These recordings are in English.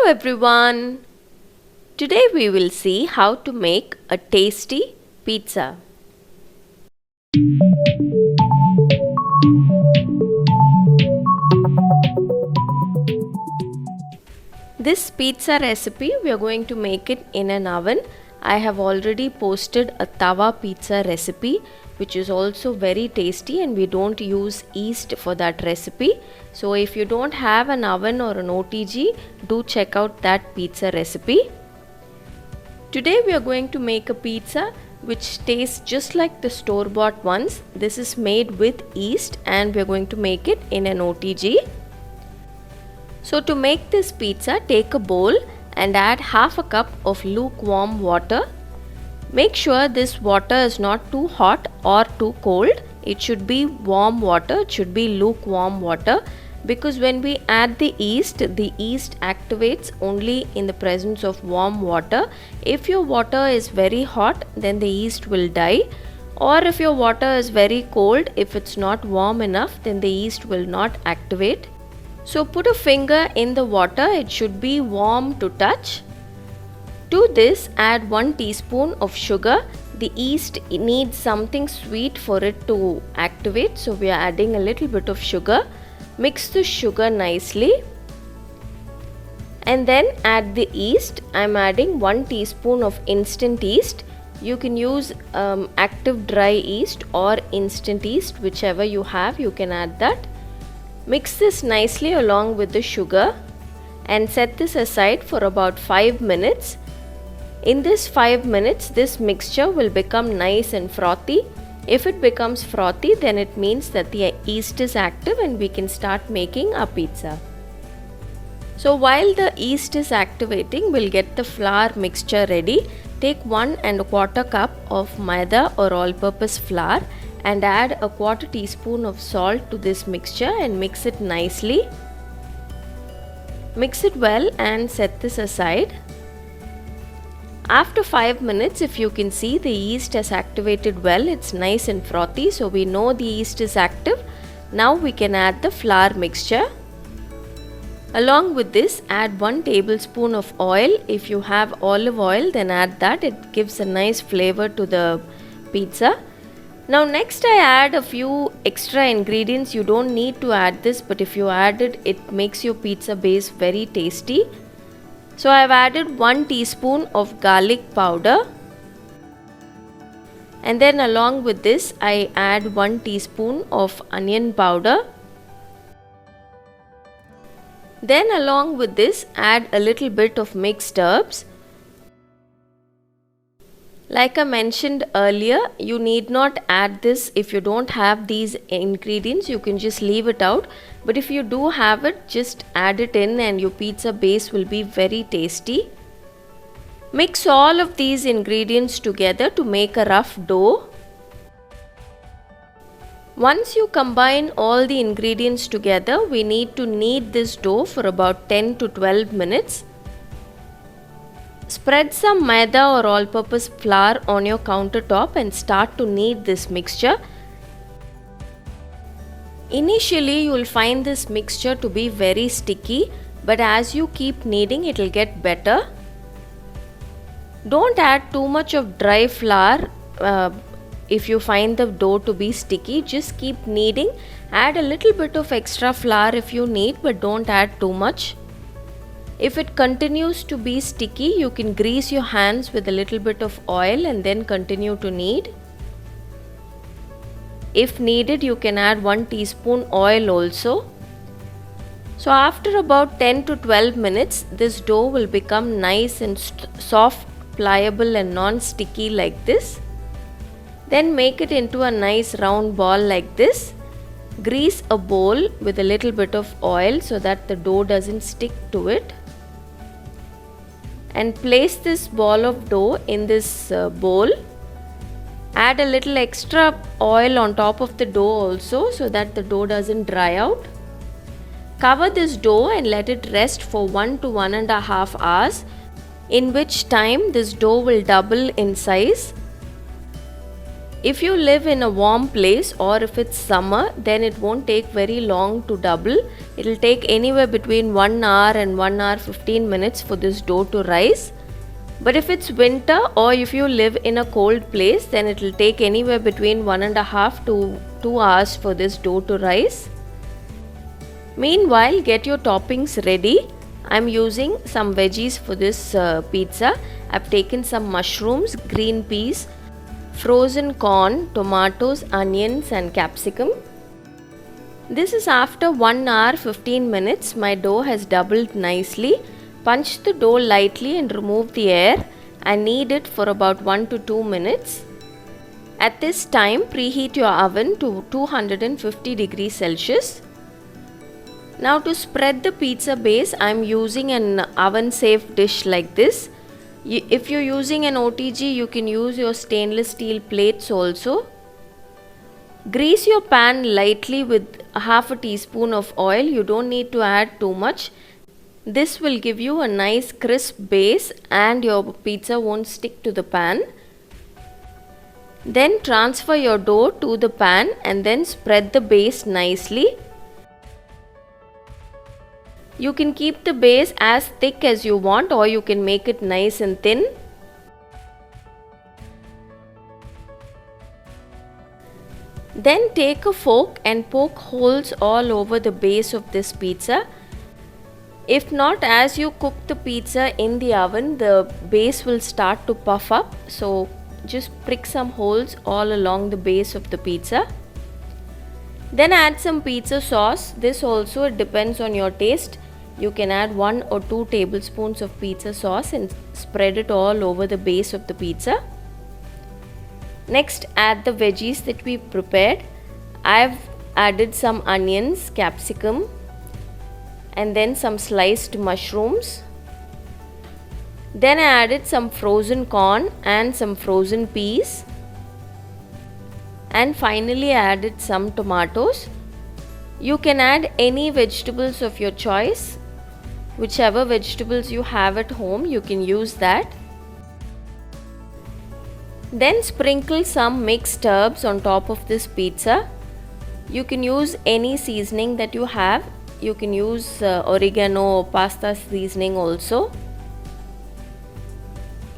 everyone! Today we will see how to make a tasty pizza. This pizza recipe we are going to make it in an oven. I have already posted a tawa pizza recipe which is also very tasty, and we don't use yeast for that recipe. So if you don't have an oven or an OTG, do check out that pizza recipe. Today we are going to make a pizza which tastes just like the store-bought ones. This is made with yeast and we are going to make it in an OTG. So to make this pizza, take a bowl and add half a cup of lukewarm water. Make sure this water is not too hot or too cold. It should be warm water, it should be lukewarm water, because when we add the yeast activates only in the presence of warm water. If your water is very hot, then the yeast will die, or if your water is very cold, if it's not warm enough, then the yeast will not activate. So put a finger in the water, it should be warm to touch. To this, add 1 teaspoon of sugar. The yeast needs something sweet for it to activate, so we are adding a little bit of sugar. Mix the sugar nicely and then add the yeast. I am adding 1 teaspoon of instant yeast. You can use active dry yeast or instant yeast, whichever you have, you can add that. Mix this nicely along with the sugar and set this aside for about 5 minutes. In this 5 minutes, this mixture will become nice and frothy. If it becomes frothy, then it means that the yeast is active and we can start making our pizza. So while the yeast is activating, we'll get the flour mixture ready. Take 1 1/4 cup of maida or all-purpose flour and add a 1/4 teaspoon of salt to this mixture and mix it nicely. Mix it well and set this aside. After 5 minutes, if you can see, the yeast has activated well, it's nice and frothy, so we know the yeast is active. Now we can add the flour mixture. Along with this, add 1 tablespoon of oil. If you have olive oil, then add that, it gives a nice flavor to the pizza. Now next I add a few extra ingredients. You don't need to add this, but if you add it, it makes your pizza base very tasty. So I have added 1 teaspoon of garlic powder, and then along with this I add 1 teaspoon of onion powder. Then along with this add a little bit of mixed herbs. Like I mentioned earlier, you need not add this. If you don't have these ingredients, you can just leave it out. But if you do have it, just add it in and your pizza base will be very tasty. Mix all of these ingredients together to make a rough dough. Once you combine all the ingredients together, we need to knead this dough for about 10 to 12 minutes. Spread some maida or all-purpose flour on your countertop and start to knead this mixture. Initially, you will find this mixture to be very sticky, but as you keep kneading, it will get better. Don't add too much of dry flour if you find the dough to be sticky. Just keep kneading. Add a little bit of extra flour if you need, but don't add too much. If it continues to be sticky, you can grease your hands with a little bit of oil and then continue to knead. If needed, you can add 1 teaspoon oil also. So after about 10 to 12 minutes, this dough will become nice and soft, pliable and non-sticky like this. Then make it into a nice round ball like this. Grease a bowl with a little bit of oil so that the dough doesn't stick to it. And place this ball of dough in this bowl. Add a little extra oil on top of the dough also so that the dough doesn't dry out. Cover this dough and let it rest for 1 to 1.5 hours, in which time this dough will double in size. If you live in a warm place or if it's summer, then it won't take very long to double. It'll take anywhere between 1 hour and 1 hour 15 minutes for this dough to rise. But if it's winter or if you live in a cold place, then it'll take anywhere between 1.5 to 2 hours for this dough to rise. Meanwhile, get your toppings ready. I'm using some veggies for this pizza. I've taken some mushrooms, green peas, frozen corn, tomatoes, onions and capsicum. This is after 1 hour 15 minutes. My dough has doubled nicely. Punch the dough lightly and remove the air and knead it for about 1 to 2 minutes. At this time, preheat your oven to 250 degrees Celsius. Now to spread the pizza base, I am using an oven safe dish like this. If you're using an OTG, you can use your stainless steel plates also. Grease your pan lightly with half a teaspoon of oil. You don't need to add too much. This will give you a nice crisp base and your pizza won't stick to the pan. Then transfer your dough to the pan and then spread the base nicely. You can keep the base as thick as you want or you can make it nice and thin. Then take a fork and poke holes all over the base of this pizza. If not, as you cook the pizza in the oven, the base will start to puff up. So just prick some holes all along the base of the pizza. Then add some pizza sauce. This also depends on your taste. You can add 1 or 2 tablespoons of pizza sauce and spread it all over the base of the pizza. Next, add the veggies that we prepared. I've added some onions, capsicum, and then some sliced mushrooms. Then I added some frozen corn and some frozen peas. And finally I added some tomatoes. You can add any vegetables of your choice. Whichever vegetables you have at home, you can use that. Then sprinkle some mixed herbs on top of this pizza. You can use any seasoning that you have. You can use oregano or pasta seasoning also.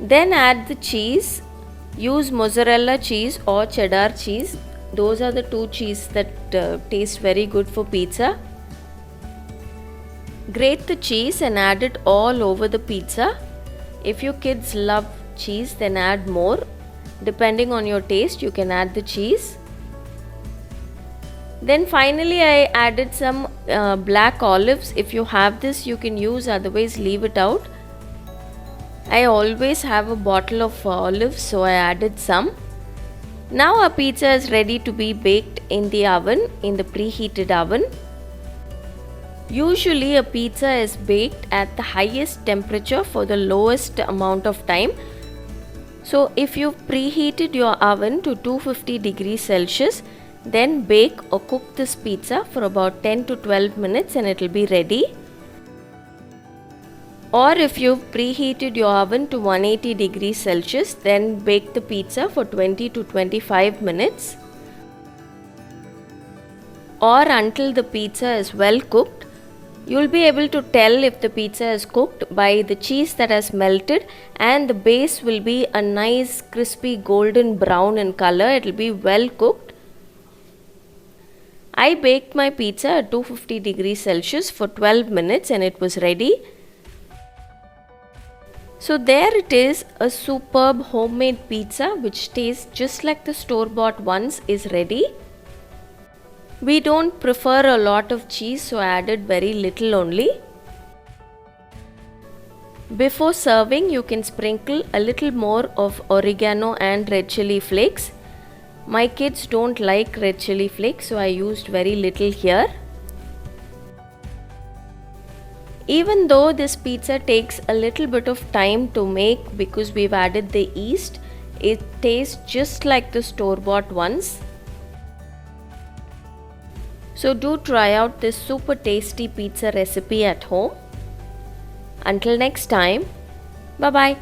Then add the cheese. Use mozzarella cheese or cheddar cheese. Those are the two cheeses that taste very good for pizza. Grate the cheese and add it all over the pizza. If your kids love cheese, then add more. Depending on your taste, you can add the cheese. Then finally I added some black olives. If you have this, you can use, otherwise leave it out. I always have a bottle of olives, so I added some. Now our pizza is ready to be baked in the oven, in the preheated oven. Usually a pizza is baked at the highest temperature for the lowest amount of time. So if you've preheated your oven to 250 degrees Celsius, then bake or cook this pizza for about 10 to 12 minutes and it will be ready. Or if you've preheated your oven to 180 degrees Celsius, then bake the pizza for 20 to 25 minutes. Or until the pizza is well cooked. You'll be able to tell if the pizza is cooked by the cheese that has melted and the base will be a nice crispy golden brown in color. It will be well cooked. I baked my pizza at 250 degrees Celsius for 12 minutes and it was ready. So there it is, a superb homemade pizza which tastes just like the store-bought ones is ready. We don't prefer a lot of cheese, so I added very little only. Before serving, you can sprinkle a little more of oregano and red chili flakes. My kids don't like red chili flakes, so I used very little here. Even though this pizza takes a little bit of time to make because we've added the yeast, it tastes just like the store-bought ones. So do try out this super tasty pizza recipe at home. Until next time, bye bye.